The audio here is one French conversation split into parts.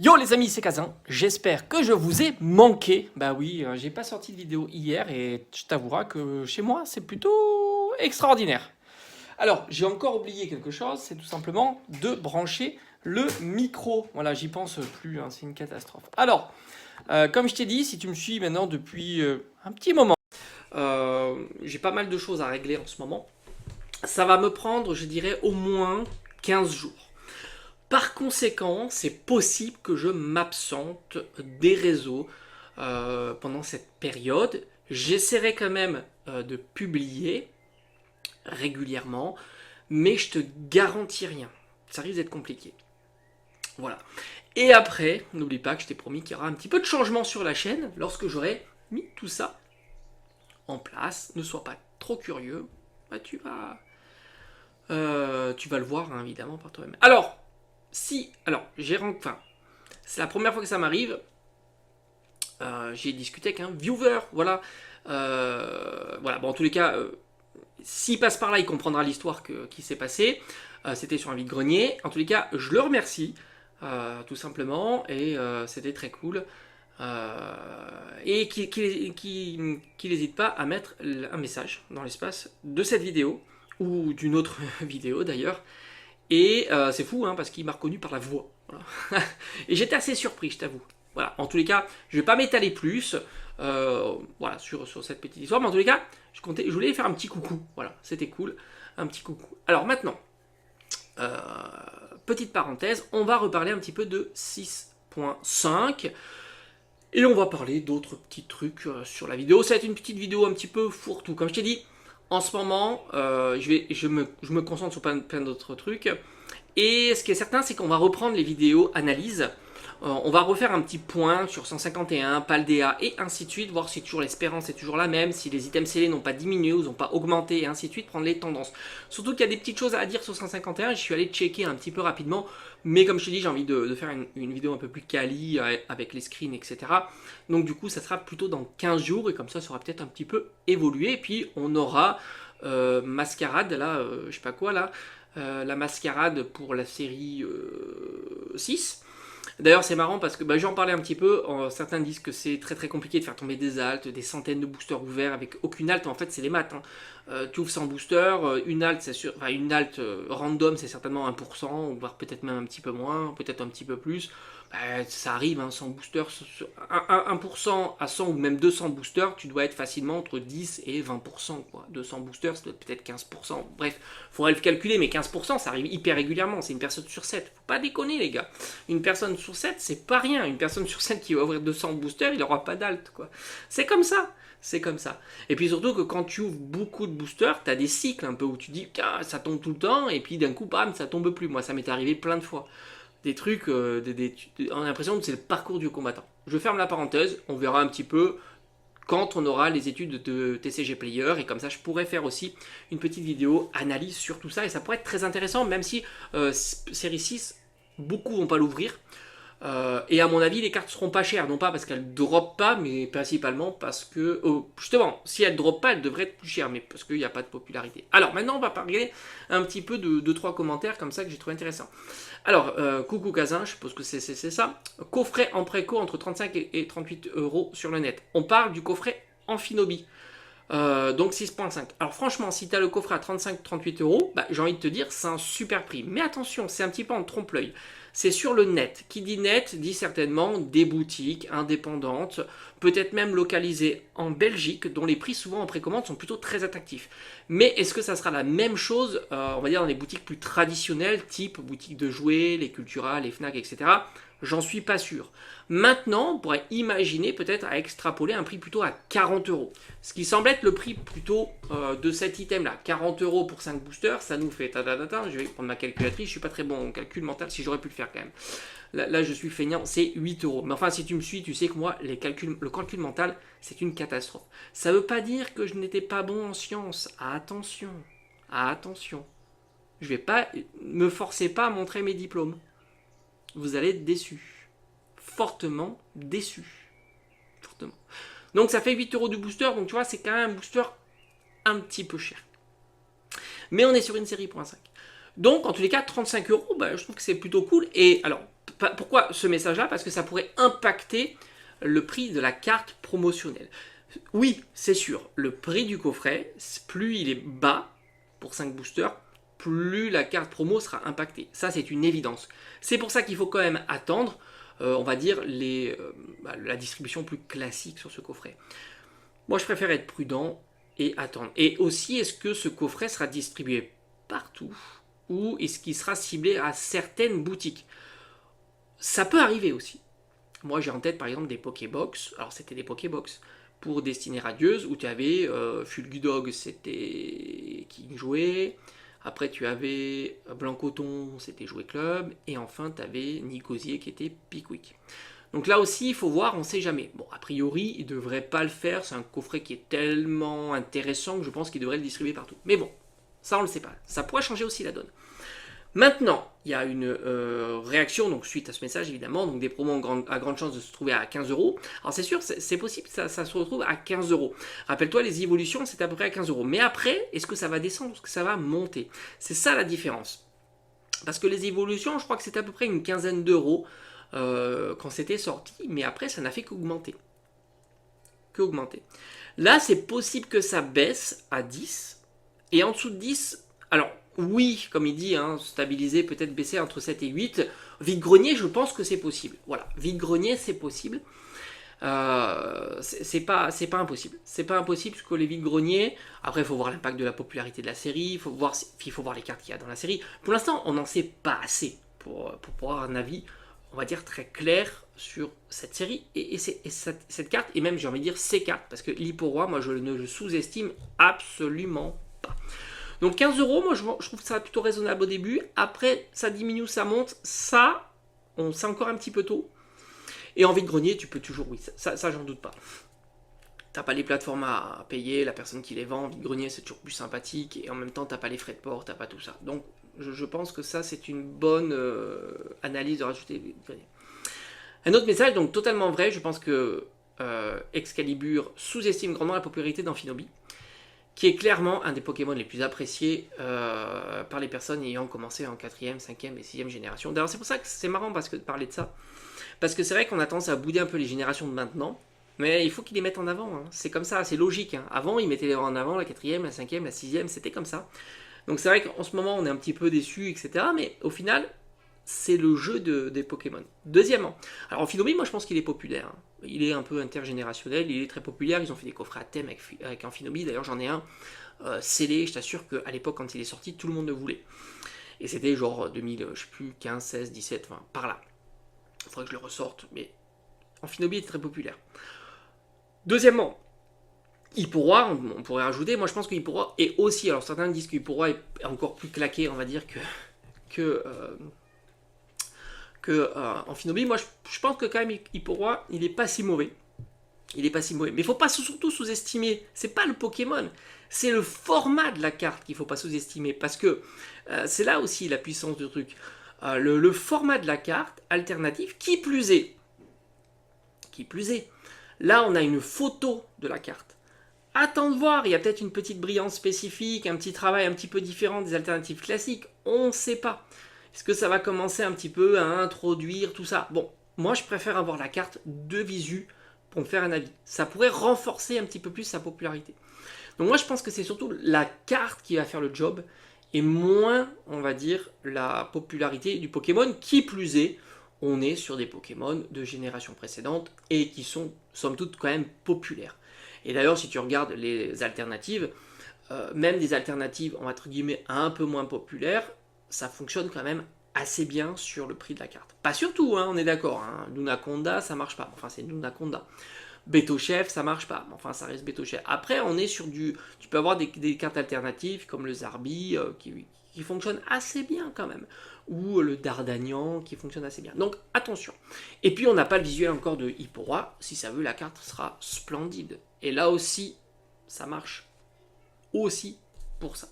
Yo les amis, c'est Kazin, j'espère que je vous ai manqué. Bah oui, j'ai pas sorti de vidéo hier et je t'avouerai que chez moi c'est plutôt extraordinaire. Alors, j'ai encore oublié quelque chose, c'est tout simplement de brancher le micro. Voilà, j'y pense plus, hein, c'est une catastrophe. Alors, comme je t'ai dit, si tu me suis maintenant depuis un petit moment, j'ai pas mal de choses à régler en ce moment. Ça va me prendre, je dirais, au moins 15 jours. Par conséquent, c'est possible que je m'absente des réseaux pendant cette période. J'essaierai quand même de publier régulièrement, mais je te garantis rien. Ça risque d'être compliqué. Voilà. Et après, n'oublie pas que je t'ai promis qu'il y aura un petit peu de changement sur la chaîne lorsque j'aurai mis tout ça en place. Ne sois pas trop curieux. Bah, tu vas le voir hein, évidemment par toi-même. Alors, enfin, c'est la première fois que ça m'arrive. J'ai discuté avec un viewer, voilà. Voilà, bon, en tous les cas, s'il passe par là, il comprendra l'histoire qui s'est passée. C'était sur un vide-grenier. En tous les cas, je le remercie, tout simplement, et c'était très cool. Et qui n'hésite pas à mettre un message dans l'espace de cette vidéo, ou d'une autre vidéo d'ailleurs. Et c'est fou, hein, parce qu'il m'a reconnu par la voix. Voilà. Et j'étais assez surpris, je t'avoue. Voilà. En tous les cas, je ne vais pas m'étaler plus voilà, sur cette petite histoire. Mais en tous les cas, je voulais faire un petit coucou. Voilà, c'était cool. Un petit coucou. Alors maintenant, euh, petite parenthèse, on va reparler un petit peu de 6.5. Et on va parler d'autres petits trucs sur la vidéo. Ça va être une petite vidéo un petit peu fourre-tout. Comme je t'ai dit, en ce moment, je me concentre sur plein d'autres trucs. Et ce qui est certain, c'est qu'on va reprendre les vidéos analyses. On va refaire un petit point sur 151, Paldea et ainsi de suite, voir si toujours l'espérance est toujours la même, si les items scellés n'ont pas diminué ou n'ont pas augmenté et ainsi de suite, prendre les tendances. Surtout qu'il y a des petites choses à dire sur 151, je suis allé checker un petit peu rapidement, mais comme je te dis, j'ai envie de faire une vidéo un peu plus quali avec les screens, etc. Donc du coup, ça sera plutôt dans 15 jours et comme ça aura peut-être un petit peu évolué. Et puis on aura Mascarade, là, je sais pas quoi là, la Mascarade pour la série 6. D'ailleurs, c'est marrant parce que j'en parlais un petit peu. Certains disent que c'est très très compliqué de faire tomber des altes, des centaines de boosters ouverts avec aucune halte. En fait, c'est les maths. Hein. Tu ouvres 100 boosters, une halte, c'est sûr, enfin, une halte random, c'est certainement 1%, ou voire peut-être même un petit peu moins, peut-être un petit peu plus. Ça arrive, hein, 100 boosters, 1% à 100 ou même 200 boosters, tu dois être facilement entre 10 et 20%. Quoi. 200 boosters, ça doit être peut-être 15%. Bref, il faudrait le calculer, mais 15%, ça arrive hyper régulièrement. C'est une personne sur 7. Faut pas déconner, les gars. Une personne sur 7, c'est pas rien. Une personne sur 7 qui va ouvrir 200 boosters, il n'aura pas d'alt. C'est comme ça. C'est comme ça. Et puis surtout que quand tu ouvres beaucoup de boosters, tu as des cycles un peu où tu dis ça tombe tout le temps, et puis d'un coup, bam, ça tombe plus. Moi, ça m'est arrivé plein de fois. Des trucs, on a l'impression que c'est le parcours du combattant. Je ferme la parenthèse, on verra un petit peu quand on aura les études de TCG Player, et comme ça je pourrais faire aussi une petite vidéo analyse sur tout ça, et ça pourrait être très intéressant, même si série 6, beaucoup vont pas l'ouvrir. Et à mon avis, les cartes seront pas chères, non pas parce qu'elles drop pas, mais principalement parce que, justement, si elles drop pas, elles devraient être plus chères, mais parce qu'il n'y a pas de popularité. Alors maintenant, on va parler un petit peu de 3 commentaires comme ça que j'ai trouvé intéressant. Alors, coucou Kazin, je suppose que c'est ça. Coffret en préco entre 35 et 38 euros sur le net. On parle du coffret Amphinobi. Donc 6.5. Alors franchement, si tu as le coffret à 35-38 euros, j'ai envie de te dire, c'est un super prix. Mais attention, c'est un petit peu en trompe-l'œil. C'est sur le net. Qui dit net dit certainement des boutiques indépendantes, peut-être même localisées en Belgique, dont les prix souvent en précommande sont plutôt très attractifs. Mais est-ce que ça sera la même chose, on va dire, dans les boutiques plus traditionnelles, type boutique de jouets, les Cultura, les Fnac, etc. J'en suis pas sûr. Maintenant, on pourrait imaginer peut-être à extrapoler un prix plutôt à 40 euros. Ce qui semble être le prix plutôt de cet item-là. 40 euros pour 5 boosters, ça nous fait... Je vais prendre ma calculatrice, je suis pas très bon en calcul mental, si j'aurais pu le faire quand même. Là, je suis feignant, c'est 8 euros. Mais enfin, si tu me suis, tu sais que moi, le calcul mental, c'est une catastrophe. Ça veut pas dire que je n'étais pas bon en sciences. Attention. Attention. Je vais pas... Me forcez pas à montrer mes diplômes. Vous allez être déçus. Fortement déçus. Fortement. Donc ça fait 8 euros de booster, donc tu vois, c'est quand même un booster un petit peu cher. Mais on est sur une série .5. Donc en tous les cas, 35 euros, je trouve que c'est plutôt cool. Et alors, Pourquoi ce message-là? Parce que ça pourrait impacter le prix de la carte promotionnelle. Oui, c'est sûr, le prix du coffret, plus il est bas pour 5 boosters, plus la carte promo sera impactée. Ça, c'est une évidence. C'est pour ça qu'il faut quand même attendre, on va dire, la distribution plus classique sur ce coffret. Moi, je préfère être prudent et attendre. Et aussi, est-ce que ce coffret sera distribué partout ou est-ce qu'il sera ciblé à certaines boutiques? Ça peut arriver aussi. Moi, j'ai en tête, par exemple, des Pokébox. Alors, c'était des Pokébox pour Destinée Radieuse, où tu avais Fulgudog, c'était King Jouet. Après, tu avais Blancoton, c'était Jouet Club. Et enfin, tu avais Nicosier, qui était Pickwick. Donc là aussi, il faut voir, on ne sait jamais. Bon, a priori, il ne devrait pas le faire. C'est un coffret qui est tellement intéressant que je pense qu'il devrait le distribuer partout. Mais bon, ça, on ne le sait pas. Ça pourrait changer aussi la donne. Maintenant, il y a une réaction donc suite à ce message évidemment, donc des promos à grande chance de se trouver à 15 euros. Alors c'est sûr, c'est possible que ça se retrouve à 15 euros. Rappelle-toi, les évolutions c'est à peu près à 15 euros. Mais après, est-ce que ça va descendre ou est-ce que ça va monter? C'est ça la différence. Parce que les évolutions, je crois que c'est à peu près une quinzaine d'euros quand c'était sorti, mais après ça n'a fait qu'augmenter. Là, c'est possible que ça baisse à 10, et en dessous de 10, alors oui, comme il dit, hein, stabiliser, peut-être baisser entre 7 et 8. Vide-grenier, je pense que c'est possible. Voilà, vide-grenier, c'est possible. C'est pas impossible. C'est pas impossible parce que les vide-greniers, après, il faut voir l'impact de la popularité de la série, il faut voir les cartes qu'il y a dans la série. Pour l'instant, on n'en sait pas assez pour pouvoir avoir un avis, on va dire, très clair sur cette série et cette carte, et même, j'ai envie de dire, ces cartes, parce que l'Hippo-Roi, moi, je ne le sous-estime absolument pas. Donc 15 euros, moi je trouve ça plutôt raisonnable au début. Après, ça diminue, ça monte. Ça, c'est encore un petit peu tôt. Et en vide-grenier, tu peux toujours, oui, ça j'en doute pas. T'as pas les plateformes à payer, la personne qui les vend, en vide-grenier c'est toujours plus sympathique. Et en même temps, t'as pas les frais de port, t'as pas tout ça. Donc je pense que ça, c'est une bonne analyse de rajouter vide-grenier. Un autre message, donc totalement vrai, je pense que Excalibur sous-estime grandement la popularité d'Amphinobi, qui est clairement un des Pokémon les plus appréciés par les personnes ayant commencé en 4ème, 5ème et 6ème génération. D'ailleurs, c'est pour ça que c'est marrant de parler de ça. Parce que c'est vrai qu'on a tendance à bouder un peu les générations de maintenant, mais il faut qu'ils les mettent en avant. Hein. C'est comme ça, c'est logique. Hein. Avant, ils mettaient en avant la 4ème, la 5ème, la 6ème, c'était comme ça. Donc c'est vrai qu'en ce moment, on est un petit peu déçus, etc. Mais au final, c'est le jeu des Pokémon. Deuxièmement, alors Amphinobi, moi je pense qu'il est populaire. Hein. Il est un peu intergénérationnel, il est très populaire. Ils ont fait des coffrets à thème avec Amphinobi. D'ailleurs, j'en ai un scellé. Je t'assure qu'à l'époque, quand il est sorti, tout le monde le voulait. Et c'était genre 2000, je sais plus, 15, 16, 17, enfin par là. Il faudrait que je le ressorte, mais Amphinobi est très populaire. Deuxièmement, Hippo-Roi, on pourrait rajouter. Moi, je pense que Hippo-Roi est aussi. Alors certains disent que Hippo-Roi est encore plus claqué, on va dire, que Amphinobi. Moi, je pense que quand même Hippo-Roi, il est pas si mauvais. Mais il faut pas surtout sous-estimer. C'est pas le Pokémon, c'est le format de la carte qu'il faut pas sous-estimer, parce que c'est là aussi la puissance du truc. Le format de la carte alternative, qui plus est. Là, on a une photo de la carte. Attends de voir, il y a peut-être une petite brillance spécifique, un petit travail un petit peu différent des alternatives classiques. On ne sait pas. Est-ce que ça va commencer un petit peu à introduire tout ça? Bon, moi je préfère avoir la carte de visu pour me faire un avis. Ça pourrait renforcer un petit peu plus sa popularité. Donc moi je pense que c'est surtout la carte qui va faire le job et moins, on va dire, la popularité du Pokémon. Qui plus est, on est sur des Pokémon de génération précédente et qui sont somme toute quand même populaires. Et d'ailleurs, si tu regardes les alternatives, même des alternatives entre guillemets un peu moins populaires, ça fonctionne quand même assez bien sur le prix de la carte. Pas sur tout, hein, on est d'accord. Hein. Lunaconda, ça marche pas. Enfin, c'est Lunaconda. Betochef, ça marche pas. Enfin, ça reste Betochef. Après, on est sur du. Tu peux avoir des cartes alternatives comme le Zarbi qui fonctionne assez bien quand même. Ou le Dardagnan qui fonctionne assez bien. Donc attention. Et puis on n'a pas le visuel encore de Hippo-Roi. Si ça veut, la carte sera splendide. Et là aussi, ça marche aussi pour ça.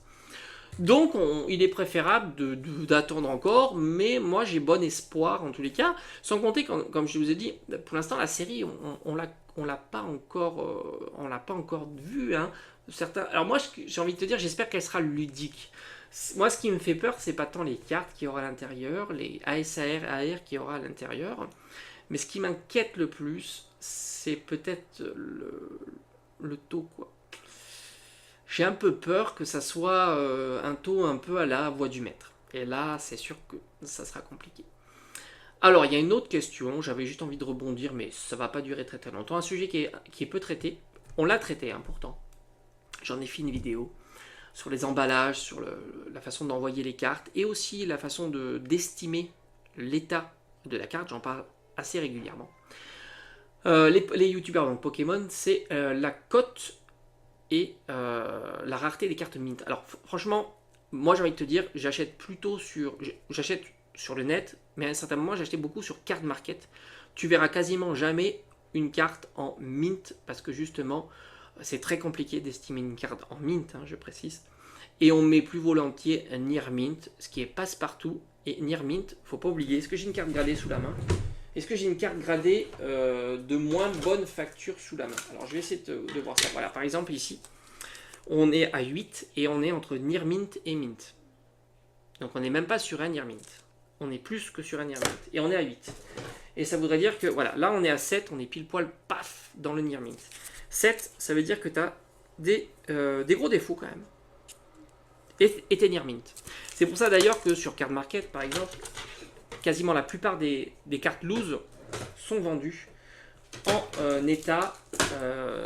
Donc il est préférable d'attendre encore, mais moi j'ai bon espoir en tous les cas. Sans compter, comme je vous ai dit, pour l'instant la série, on l'a pas encore vue. Hein. Alors moi j'ai envie de te dire, j'espère qu'elle sera ludique. Moi, ce qui me fait peur, c'est pas tant les cartes qu'il y aura à l'intérieur, les ASAR, AR qu'il y aura à l'intérieur, mais ce qui m'inquiète le plus, c'est peut-être le taux, quoi. J'ai un peu peur que ça soit un taux un peu à la voix du maître. Et là, c'est sûr que ça sera compliqué. Alors, il y a une autre question, j'avais juste envie de rebondir, mais ça va pas durer très très longtemps. Un sujet qui est peu traité, on l'a traité hein, pourtant. J'en ai fait une vidéo sur les emballages, sur la façon d'envoyer les cartes, et aussi la façon d'estimer l'état de la carte, j'en parle assez régulièrement. Les youtubeurs, donc Pokémon, c'est la cote et la rareté des cartes mint. Alors franchement, moi j'ai envie de te dire, j'achète sur le net, mais à un certain moment j'ai acheté beaucoup sur Card Market. Tu verras quasiment jamais une carte en mint, parce que justement c'est très compliqué d'estimer une carte en mint, hein, je précise. Et on met plus volontiers un Near Mint, ce qui est passe-partout. Et Near Mint, faut pas oublier, est-ce que j'ai une carte gradée sous la main? Est-ce que j'ai une carte gradée de moins bonne facture sous la main? Alors je vais essayer de voir ça. Voilà, par exemple ici, on est à 8 et on est entre Near Mint et Mint. Donc on n'est même pas sur un Near Mint. On est plus que sur un Near Mint. Et on est à 8. Et ça voudrait dire que, voilà, là on est à 7, on est pile poil, paf, dans le Near Mint. 7, ça veut dire que tu as des gros défauts quand même. Et t'es Near Mint. C'est pour ça d'ailleurs que sur Card Market, par exemple, quasiment la plupart des cartes loose sont vendues en état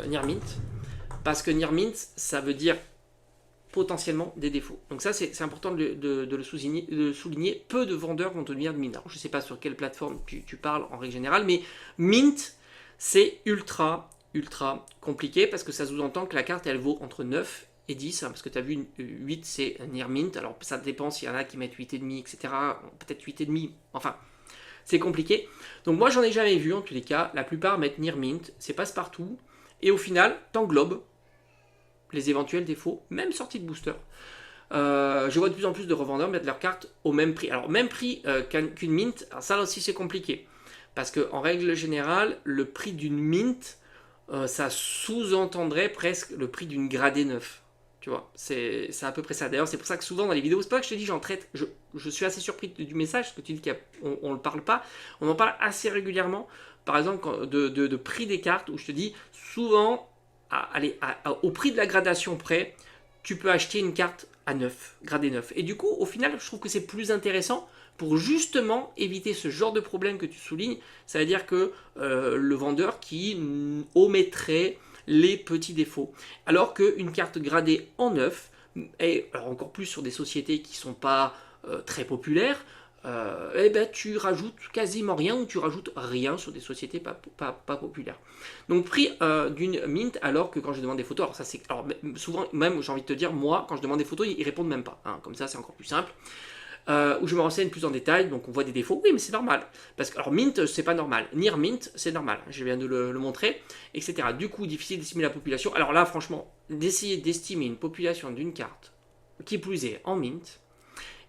Near Mint. Parce que Near Mint, ça veut dire potentiellement des défauts. Donc ça, c'est important de le souligner. Peu de vendeurs vont te dire Mint. Alors, je ne sais pas sur quelle plateforme tu parles en règle générale, mais Mint, c'est ultra compliqué parce que ça sous-entend que la carte, elle vaut entre 9 et 10, hein, parce que tu as vu 8 c'est Near Mint, alors ça dépend s'il y en a qui mettent 8,5, etc. Peut-être 8,5, enfin, c'est compliqué. Donc moi j'en ai jamais vu en tous les cas, la plupart mettent Near Mint, c'est passe-partout, et au final, t'englobes les éventuels défauts, même sortis de booster. Je vois de plus en plus de revendeurs mettre leurs cartes au même prix. Alors même prix qu'une Mint, alors ça aussi c'est compliqué, parce qu'en règle générale, le prix d'une Mint, ça sous-entendrait presque le prix d'une gradée 9. Tu vois, c'est à peu près ça. D'ailleurs, c'est pour ça que souvent dans les vidéos, c'est pas que je te dis j'en traite, je suis assez surpris du message, parce que tu dis qu'on ne le parle pas. On en parle assez régulièrement, par exemple, de prix des cartes, où je te dis souvent, au prix de la gradation près, tu peux acheter une carte à 9, gradée 9. Et du coup, au final, je trouve que c'est plus intéressant pour justement éviter ce genre de problème que tu soulignes. Ça veut dire que le vendeur qui omettrait les petits défauts. Alors qu'une carte gradée en 9, et alors encore plus sur des sociétés qui ne sont pas très populaires, eh ben, tu rajoutes quasiment rien ou tu rajoutes rien sur des sociétés pas populaires. Donc prix d'une mint, alors que quand je demande des photos, alors ça c'est, alors souvent même j'ai envie de te dire, moi quand je demande des photos ils répondent même pas, hein, comme ça c'est encore plus simple. Où je me renseigne plus en détail, donc on voit des défauts, oui mais c'est normal, parce que alors Mint c'est pas normal, Near Mint c'est normal, je viens de le montrer, etc. Du coup difficile d'estimer la population, alors là franchement, d'essayer d'estimer une population d'une carte, qui plus est en Mint,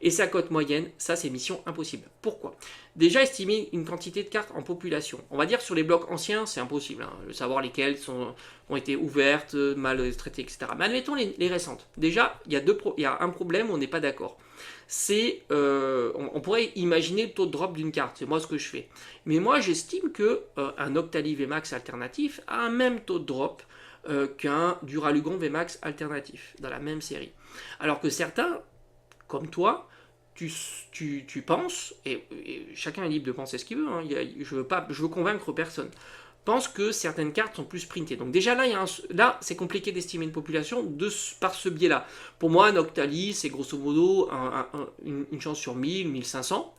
et sa cote moyenne, ça c'est mission impossible. Pourquoi? Déjà estimer une quantité de cartes en population, on va dire sur les blocs anciens c'est impossible, hein, de savoir lesquelles ont été ouvertes, mal traitées, etc. Mais admettons les récentes, déjà il y a un problème où on n'est pas d'accord. C'est, on pourrait imaginer le taux de drop d'une carte, c'est moi ce que je fais. Mais moi j'estime que un Octali VMAX alternatif a un même taux de drop qu'un Duralugon VMAX alternatif dans la même série. Alors que certains, comme toi, tu penses, et chacun est libre de penser ce qu'il veut, hein, je veux convaincre personne, pense que certaines cartes sont plus printées. Donc déjà là, c'est compliqué d'estimer une population par ce biais-là. Pour moi, un Octali, c'est grosso modo une chance sur 1000, 1500.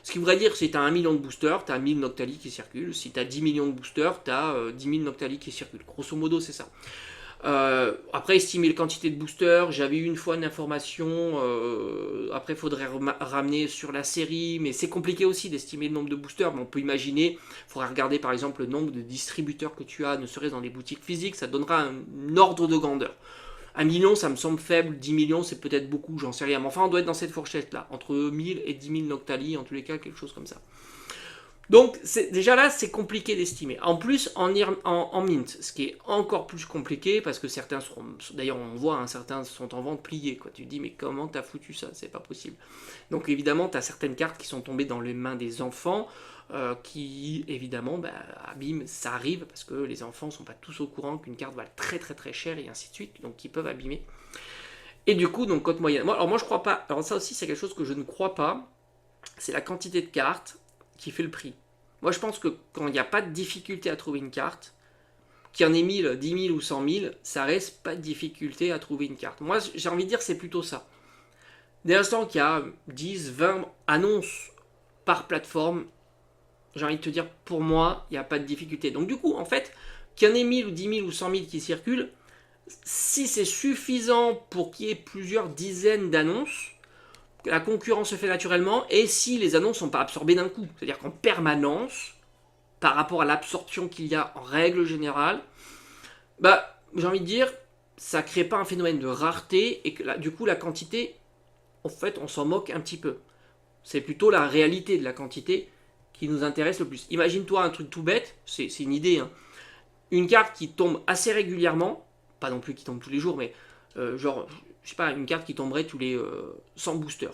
Ce qui voudrait dire que si tu as 1 million de boosters, tu as 1000 Noctali qui circulent. Si tu as 10 millions de boosters, tu as 10 000 Noctali qui circulent. Grosso modo, c'est ça. Après, estimer la quantité de boosters, j'avais eu une fois une information, après il faudrait ramener sur la série, mais c'est compliqué aussi d'estimer le nombre de boosters, mais on peut imaginer, il faudra regarder par exemple le nombre de distributeurs que tu as, ne serait-ce dans les boutiques physiques, ça donnera un ordre de grandeur. 1 million, ça me semble faible, 10 millions, c'est peut-être beaucoup, j'en sais rien, mais enfin on doit être dans cette fourchette-là, entre 1000 et 10 000 Noctali, en tous les cas, quelque chose comme ça. Donc déjà là, c'est compliqué d'estimer. En plus, en mint, ce qui est encore plus compliqué, parce que certains seront... D'ailleurs, on voit, hein, certains sont en vente pliés. Quoi. Tu te dis, mais comment t'as foutu ça? C'est pas possible. Donc évidemment, tu as certaines cartes qui sont tombées dans les mains des enfants, qui évidemment bah, abîment, ça arrive, parce que les enfants sont pas tous au courant qu'une carte va très très très cher, et ainsi de suite, donc ils peuvent abîmer. Et du coup, donc cote moyenne. Moi je crois pas, alors ça aussi c'est quelque chose que je ne crois pas, c'est la quantité de cartes qui fait le prix. Moi, je pense que quand il n'y a pas de difficulté à trouver une carte, qu'il y en ait 1000, 10 000 ou 100 000, ça reste pas de difficulté à trouver une carte. Moi, j'ai envie de dire c'est plutôt ça. Dès l'instant qu'il y a 10, 20 annonces par plateforme, j'ai envie de te dire, pour moi, il n'y a pas de difficulté. Donc du coup, en fait, qu'il y en ait 1000 ou 10 000 ou 100 000 qui circulent, si c'est suffisant pour qu'il y ait plusieurs dizaines d'annonces, la concurrence se fait naturellement, et si les annonces ne sont pas absorbées d'un coup, c'est-à-dire qu'en permanence, par rapport à l'absorption qu'il y a en règle générale, bah, j'ai envie de dire, ça ne crée pas un phénomène de rareté, et que là, du coup, la quantité, en fait, on s'en moque un petit peu. C'est plutôt la réalité de la quantité qui nous intéresse le plus. Imagine-toi un truc tout bête, c'est une idée, hein. Une carte qui tombe assez régulièrement, pas non plus qui tombe tous les jours, mais genre, je sais pas, une carte qui tomberait tous les 100 boosters.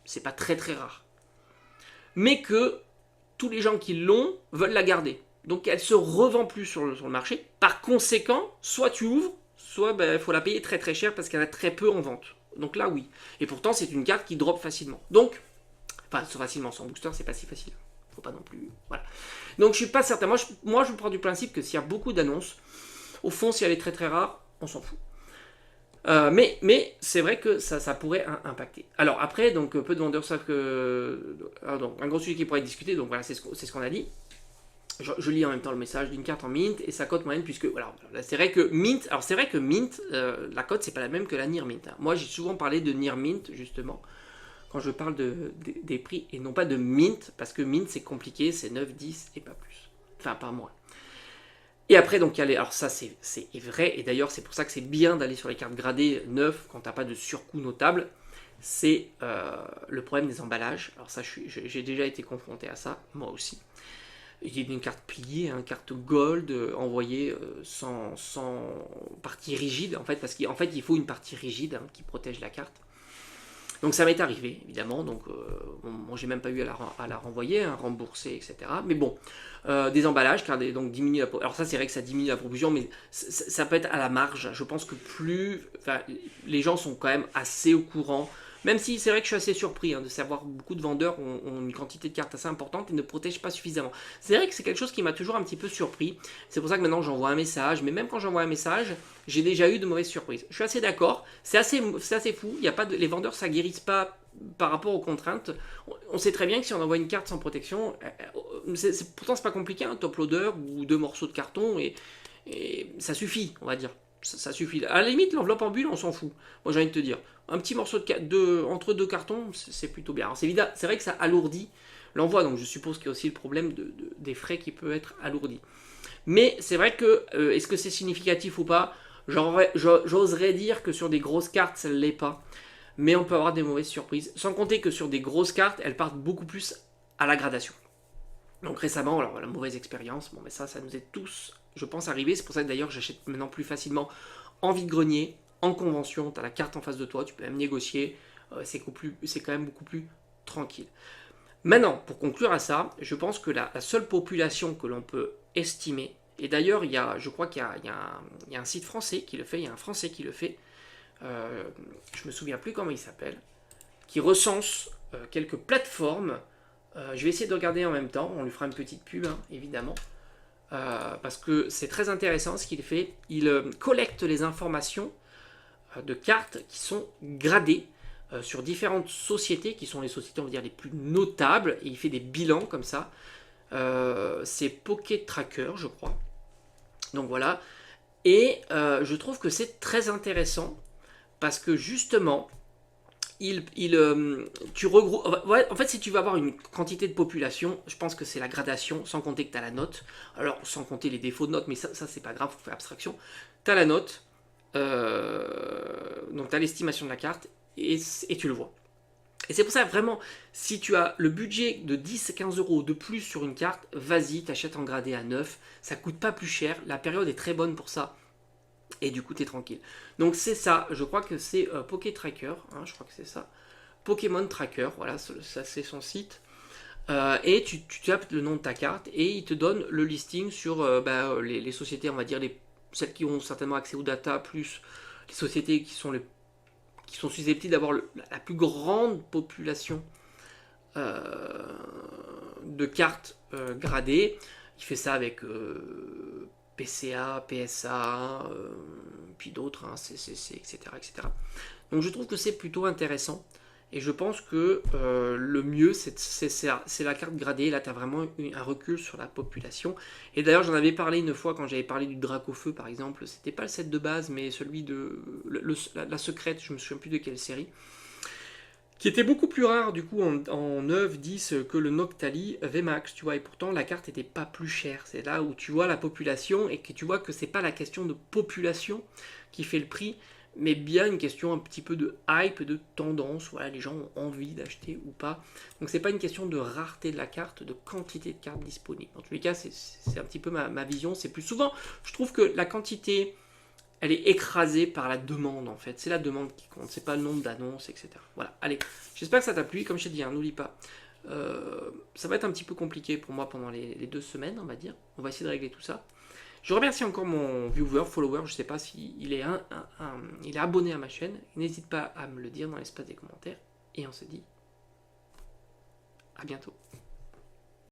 C'est pas très très rare. Mais que tous les gens qui l'ont veulent la garder. Donc elle se revend plus sur le marché. Par conséquent, soit tu ouvres, soit il faut la payer très très cher parce qu'elle a très peu en vente. Donc là, oui. Et pourtant, c'est une carte qui drop facilement. Donc, enfin, facilement, sans booster, c'est pas si facile. Faut pas non plus. Voilà. Donc je suis pas certain. Moi, je pars du principe que s'il y a beaucoup d'annonces, au fond, si elle est très très rare, on s'en fout. Mais c'est vrai que ça pourrait impacter. Alors après, donc peu de vendeurs savent que... donc, un gros sujet qui pourrait être discuté, donc voilà, c'est ce qu'on a dit. Je lis en même temps le message d'une carte en mint et sa cote moyenne, puisque voilà, c'est vrai que mint, alors c'est vrai que mint, la cote c'est pas la même que la near mint. Hein. Moi j'ai souvent parlé de near mint justement quand je parle des prix et non pas de mint, parce que mint c'est compliqué, c'est 9, 10 et pas plus. Enfin pas moins. Et après, donc, il y a les... Alors ça, c'est vrai, et d'ailleurs, c'est pour ça que c'est bien d'aller sur les cartes gradées neuves quand t'as pas de surcoût notable. C'est le problème des emballages. Alors ça, j'ai déjà été confronté à ça, moi aussi. Il y a une carte pliée, une carte gold envoyée sans partie rigide, en fait, parce qu'en fait, il faut une partie rigide qui protège la carte. Donc ça m'est arrivé, évidemment, donc bon, j'ai même pas eu à la renvoyer, rembourser, etc. Mais bon, des emballages, car donc diminue la... Alors ça c'est vrai que ça diminue la propulsion, mais ça peut être à la marge. Je pense que plus... Enfin, les gens sont quand même assez au courant, même si c'est vrai que je suis assez surpris de savoir que beaucoup de vendeurs ont une quantité de cartes assez importante et ne protègent pas suffisamment. C'est vrai que c'est quelque chose qui m'a toujours un petit peu surpris. C'est pour ça que maintenant j'envoie un message, mais même quand j'envoie un message, j'ai déjà eu de mauvaises surprises. Je suis assez d'accord, c'est assez fou. Il y a pas les vendeurs s'aguerrissent pas par rapport aux contraintes. On sait très bien que si on envoie une carte sans protection, pourtant c'est pas compliqué, un top loader ou 2 morceaux de carton et ça suffit, on va dire. Ça suffit. À la limite, l'enveloppe en bulle, on s'en fout. Moi, j'ai envie de te dire, un petit morceau entre 2 cartons, c'est plutôt bien. Alors, c'est vrai que ça alourdit l'envoi, donc je suppose qu'il y a aussi le problème des frais qui peut être alourdi. Mais c'est vrai que, est-ce que c'est significatif ou pas? J'oserais dire que sur des grosses cartes, ça ne l'est pas. Mais on peut avoir des mauvaises surprises. Sans compter que sur des grosses cartes, elles partent beaucoup plus à la gradation. Donc récemment, alors la mauvaise expérience, bon mais ça nous est tous, je pense, arrivé. C'est pour ça que d'ailleurs j'achète maintenant plus facilement en vide-grenier, en convention. Tu as la carte en face de toi, tu peux même négocier. C'est quand même beaucoup plus tranquille. Maintenant, pour conclure à ça, je pense que la seule population que l'on peut estimer, et d'ailleurs, je crois qu'il y a un site français qui le fait, il y a un français qui le fait, je me souviens plus comment il s'appelle, qui recense quelques plateformes. Je vais essayer de regarder en même temps, on lui fera une petite pub, évidemment, parce que c'est très intéressant ce qu'il fait. Il collecte les informations de cartes qui sont gradées sur différentes sociétés, qui sont les sociétés, on va dire, les plus notables, et il fait des bilans comme ça. C'est Pocket Tracker, je crois. Donc voilà. Et je trouve que c'est très intéressant, parce que justement, tu regroupes. Ouais, en fait, si tu veux avoir une quantité de population, je pense que c'est la gradation, sans compter que tu as la note. Alors, sans compter les défauts de note, mais ça c'est pas grave, faut faire abstraction. Tu as la note, donc tu as l'estimation de la carte, et tu le vois. Et c'est pour ça, vraiment, si tu as le budget de 10 à 15 euros de plus sur une carte, vas-y, t'achètes en gradé à 9. Ça coûte pas plus cher. La période est très bonne pour ça. Et du coup, t'es tranquille. Donc c'est ça. Je crois que c'est Poké Tracker. Hein, je crois que c'est ça. Pokémon Tracker. Voilà, ça c'est son site. Et tu tapes le nom de ta carte et il te donne le listing sur les sociétés, on va dire, celles qui ont certainement accès aux data, plus les sociétés qui sont susceptibles d'avoir la plus grande population de cartes gradées. Il fait ça avec PCA, PSA, puis d'autres, hein, CCC, etc., etc. Donc je trouve que c'est plutôt intéressant. Et je pense que le mieux, c'est la carte gradée. Là, tu as vraiment un recul sur la population. Et d'ailleurs, j'en avais parlé une fois quand j'avais parlé du Dracofeu, par exemple. C'était pas le set de base, mais celui de la secrète, je me souviens plus de quelle série. Qui était beaucoup plus rare, du coup, en 9, 10 que le Noctali VMAX, tu vois. Et pourtant, la carte n'était pas plus chère. C'est là où tu vois la population et que tu vois que c'est pas la question de population qui fait le prix, mais bien une question un petit peu de hype, de tendance, voilà, les gens ont envie d'acheter ou pas. Donc c'est pas une question de rareté de la carte, de quantité de cartes disponibles. En tous les cas, c'est un petit peu ma vision. C'est plus souvent, je trouve que la quantité, elle est écrasée par la demande en fait. C'est la demande qui compte, c'est pas le nombre d'annonces, etc. Voilà, allez, j'espère que ça t'a plu. Comme je t'ai dit, hein, n'oublie pas. Ça va être un petit peu compliqué pour moi pendant les 2 semaines, on va dire. On va essayer de régler tout ça. Je remercie encore mon viewer, follower, je ne sais pas s'il est, il est abonné à ma chaîne. N'hésite pas à me le dire dans l'espace des commentaires. Et on se dit à bientôt.